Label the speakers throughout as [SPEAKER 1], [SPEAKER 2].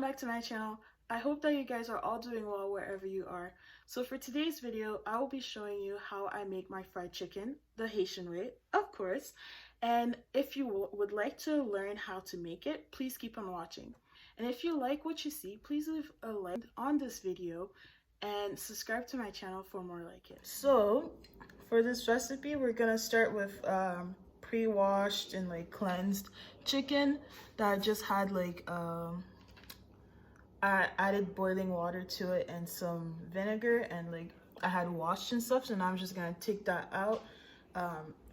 [SPEAKER 1] welcome back to my channel. I hope that you guys are all doing well wherever you are. So for today's video, I will be showing you how I make my fried chicken, the Haitian way, of course. And if you would like to learn how to make it, please keep on watching. And if you like what you see, please leave a like on this video and subscribe to my channel for more like it. So for this recipe, we're gonna start with pre-washed and like cleansed chicken that I just had like I added boiling water to it and some vinegar, and like I had washed and stuff. So now I'm just gonna take that out,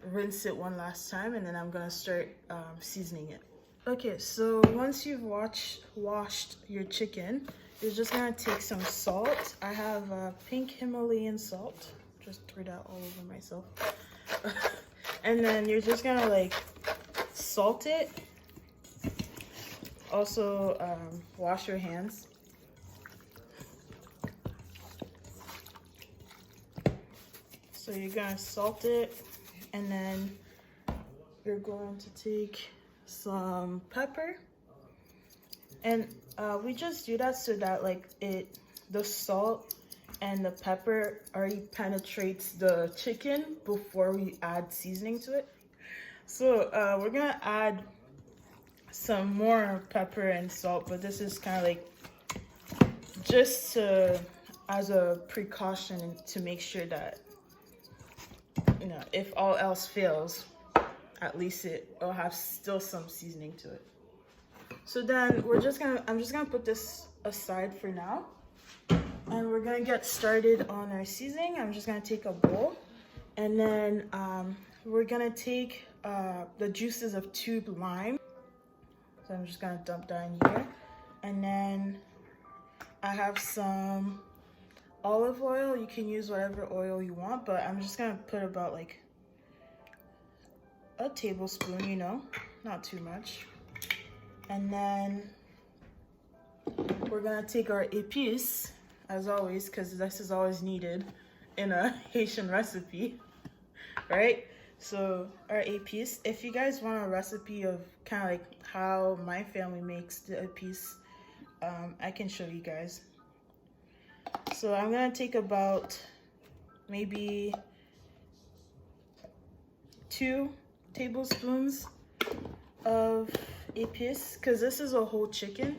[SPEAKER 1] rinse it one last time, and then I'm gonna start seasoning it. Okay, so once you've washed your chicken, you're just gonna take some salt. I have pink Himalayan salt. Just threw that all over myself. And then you're just gonna like salt it. Also, wash your hands. So you're gonna salt it, and then you're going to take some pepper. And we just do that so that like the salt and the pepper already penetrates the chicken before we add seasoning to it. So we're gonna add some more pepper and salt, but this is kind of like just as a precaution to make sure that, you know, if all else fails, at least it'll have still some seasoning to it. So then I'm just gonna put this aside for now, and we're gonna get started on our seasoning. I'm just gonna take a bowl, and then we're gonna take the juices of 2 lime. So I'm just gonna dump that in here. And then I have some olive oil. You can use whatever oil you want, but I'm just gonna put about like a tablespoon, you know, not too much. And then we're gonna take our épices, as always, because this is always needed in a Haitian recipe, right? So our épices, if you guys want a recipe of kind of like how my family makes the épices, I can show you guys. So I'm gonna take about maybe 2 tablespoons of épices, because this is a whole chicken.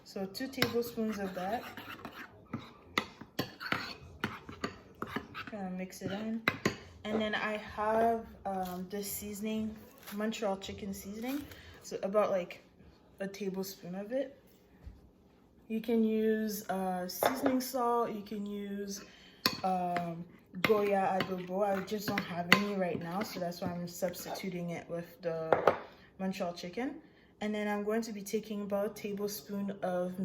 [SPEAKER 1] So 2 tablespoons of that. Gonna mix it in. And then I have this seasoning, Montreal chicken seasoning. So about like a tablespoon of it. You can use seasoning salt. You can use Goya adobo. I just don't have any right now, so that's why I'm substituting it with the Montreal chicken. And then I'm going to be taking about a tablespoon of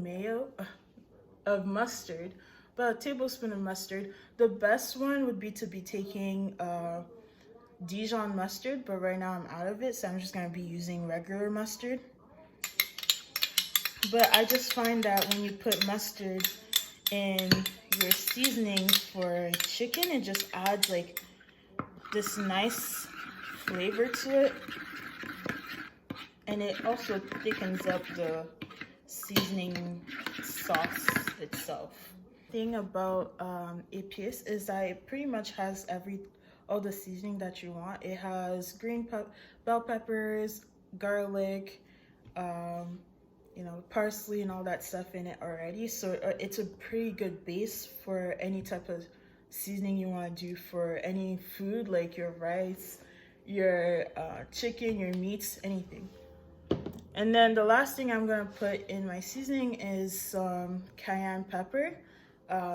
[SPEAKER 1] mustard. About a tablespoon of mustard. The best one would be to be taking Dijon mustard, but right now I'm out of it, so I'm just gonna be using regular mustard. But I just find that when you put mustard in your seasoning for chicken, it just adds like this nice flavor to it, and it also thickens up the seasoning sauce itself. Thing about épices is that it pretty much has all the seasoning that you want. It has green bell peppers, garlic, you know, parsley and all that stuff in it already. So it's a pretty good base for any type of seasoning you want to do for any food, like your rice, your chicken, your meats, anything. And then the last thing I'm gonna put in my seasoning is some cayenne pepper.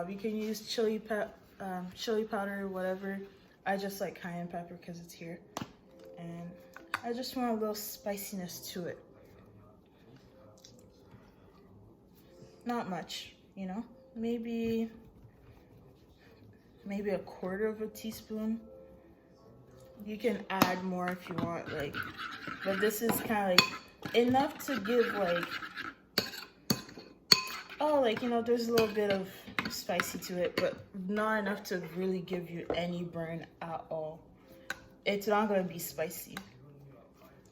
[SPEAKER 1] You can use chili powder, whatever. I just like cayenne pepper because it's here, and I just want a little spiciness to it. Not much, you know, maybe a 1/4 of a teaspoon. You can add more if you want, like, but this is kind of like enough to give like, oh, like, you know, there's a little bit of spicy to it, but not enough to really give you any burn at all. It's not gonna be spicy,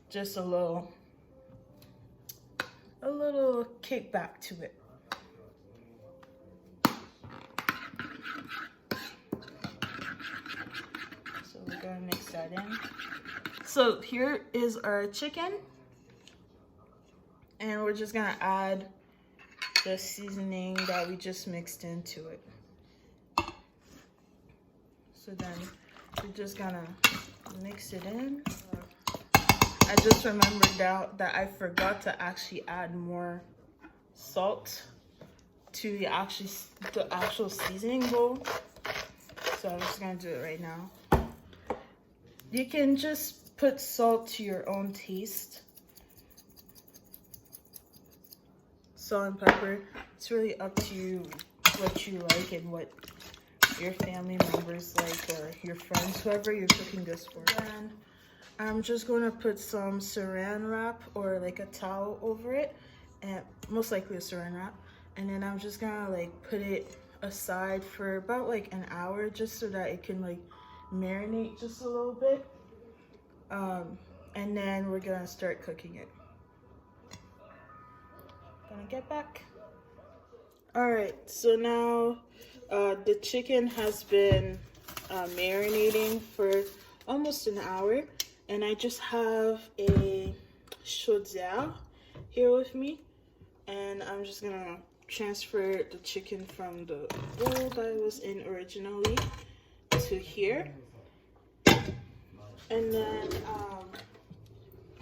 [SPEAKER 1] just a little a little kickback to it. So we're gonna mix that in. So here is our chicken, and we're just gonna add the seasoning that we just mixed into it. So then we're just gonna mix it in. I just remembered now that I forgot to actually add more salt to the actual seasoning bowl. So I'm just gonna do it right now. You can just put salt to your own taste. Salt and pepper. It's really up to you what you like and what your family members like, or your friends, whoever you're cooking this for. And I'm just going to put some saran wrap or like a towel over it, and most likely a saran wrap. And then I'm just gonna like put it aside for about like an hour, just so that it can like marinate just a little bit. And then we're gonna start cooking it. Gonna get back. All right, so now the chicken has been marinating for almost an hour, and I just have a chaudière here with me, and I'm just gonna transfer the chicken from the bowl that I was in originally to here. And then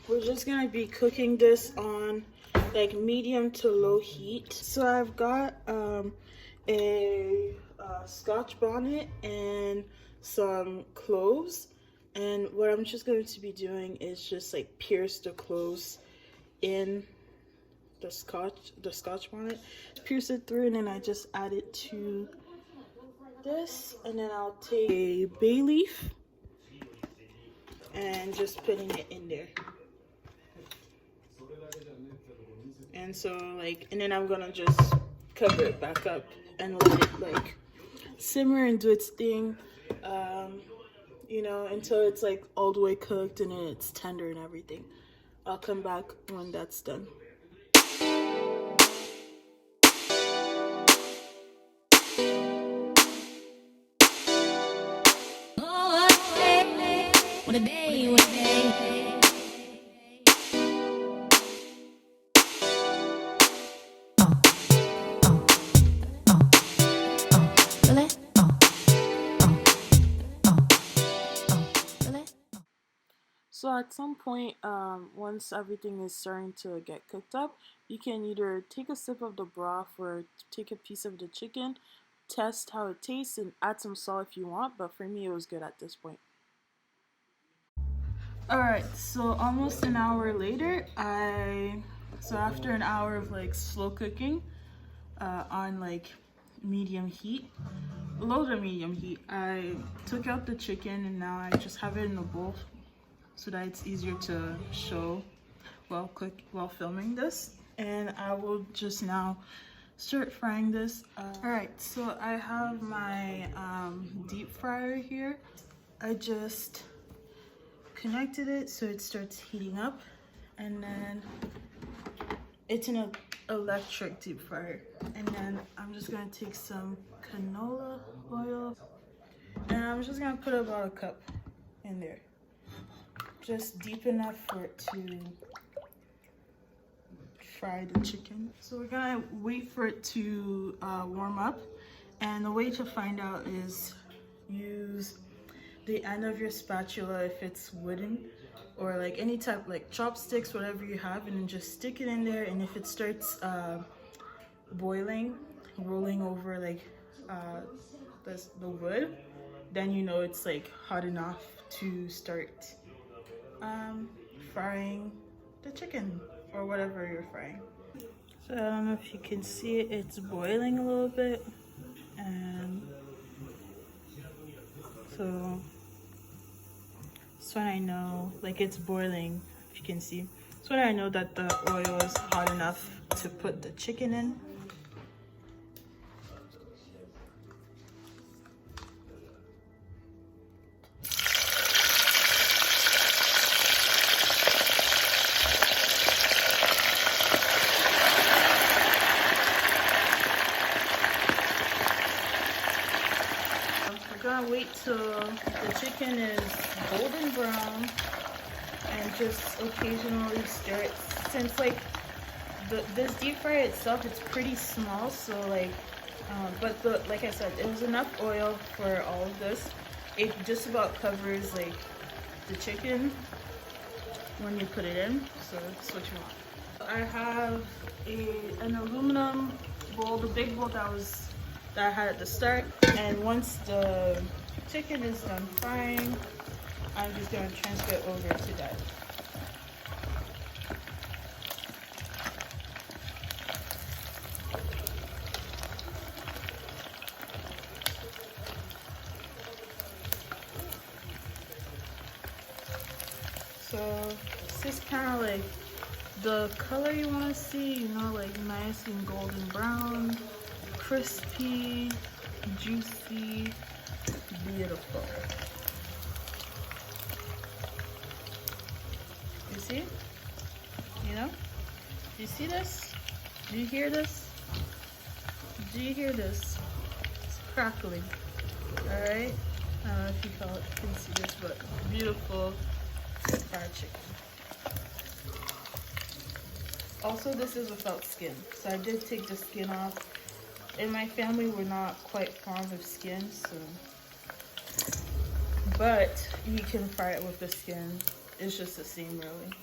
[SPEAKER 1] we're just gonna be cooking this on like medium to low heat. So I've got a Scotch bonnet and some cloves, and what I'm just going to be doing is just like pierce the cloves in the scotch bonnet, pierce it through, and then I just add it to this, and then I'll take a bay leaf and just putting it in there. And so like, and then I'm gonna just cover it back up and let it like simmer and do its thing, you know, until it's like all the way cooked and it's tender and everything. I'll come back when that's done.
[SPEAKER 2] What a day, what a day.
[SPEAKER 1] So at some point, once everything is starting to get cooked up, you can either take a sip of the broth or take a piece of the chicken, test how it tastes, and add some salt if you want, but for me it was good at this point. Alright, so almost an hour later, so after an hour of like slow cooking on like medium heat, low to medium heat, I took out the chicken and now I just have it in a bowl so that it's easier to show while filming this. And I will just now start frying this. Alright, so I have my deep fryer here. I just connected it so it starts heating up, and then it's an electric deep fryer. And then I'm just gonna take some canola oil, and I'm just gonna put about a cup in there, just deep enough for it to fry the chicken. So we're gonna wait for it to warm up, and the way to find out is use the end of your spatula if it's wooden, or like any type, like chopsticks, whatever you have, and then just stick it in there. And if it starts boiling, rolling over like the wood, then you know it's like hot enough to start frying the chicken or whatever you're frying. So I don't know if you can see it, it's boiling a little bit, and so that's when I know, like, it's boiling, if you can see. That's when I know that the oil is hot enough to put the chicken in. till the chicken is golden brown, and just occasionally stir it. Since like this deep fry itself, it's pretty small, so like but like I said, it was enough oil for all of this. It just about covers like the chicken when you put it in, so that's what you want. I have an aluminum bowl, the big bowl that I had at the start, and once the chicken is done frying, I'm just going to transfer it over to that. So this is kind of like the color you want to see, you know, like nice and golden brown, crispy, juicy, beautiful. You see? You know? Do you see this? Do you hear this? Do you hear this? It's crackling. Alright? I don't know if you can see this, but beautiful fried chicken. Also, this is without skin, so I did take the skin off. In my family, we're not quite fond of skin, so. But you can fry it with the skin. It's just the same, really.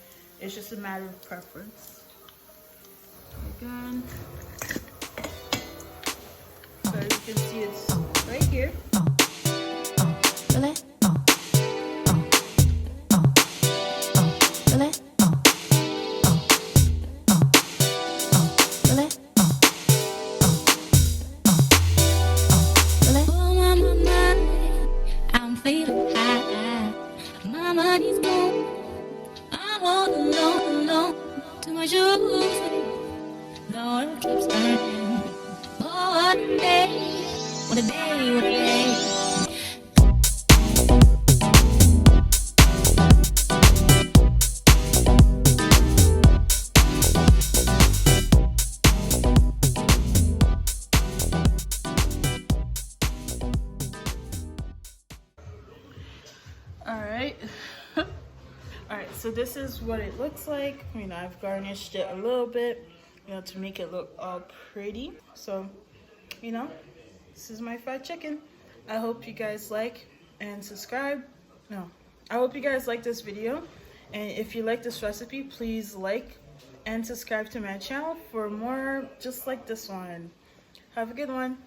[SPEAKER 1] It's just a matter of preference. Again. So as you can see, it's right here. Alright, so this is what it looks like. You know, I've garnished it a little bit, you know, to make it look all pretty. So, you know, this is my fried chicken. I hope you guys like and subscribe. No, I hope you guys like this video. And if you like this recipe, please like and subscribe to my channel for more just like this one. Have a good one.